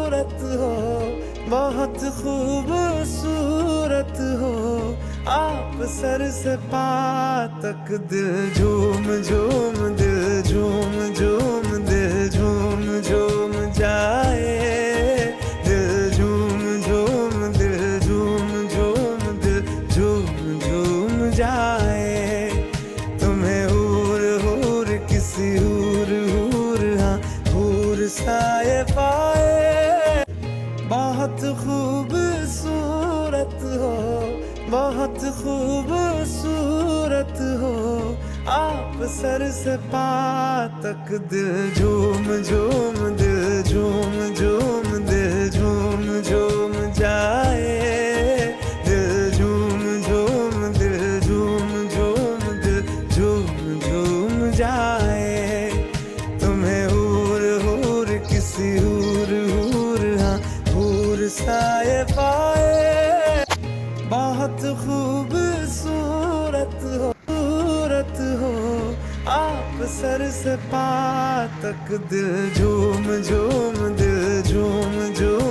हो, बहुत खूबसूरत हो। आप सर से पाँव तक दिल झूम झूम, दिल झूम झूम, दिल झूम झूम जाए। दिल झूम झूम, दिल झूम झूम, दिल झूम झूम जाए। तुम्हें हूर हूर किसी हूर हूर, हाँ हूर साए पाए। बहुत खूबसूरत हो, बहुत खूबसूरत हो। आप सर से पाँव तक दिल झूम झूम, दिल झूम झूम, दिल झूम झूम जाए। दिल झूम झूम, दिल झूम झूम, दिल झूम झूम जाए। तुम्हें हूर हूर किसी हूर हूर, हाँ हूर साए पाए। बहुत खूबसूरत हो, सूरत हो। आप सर से पाँव तक दिल झूम झूम, दिल झूम झूम।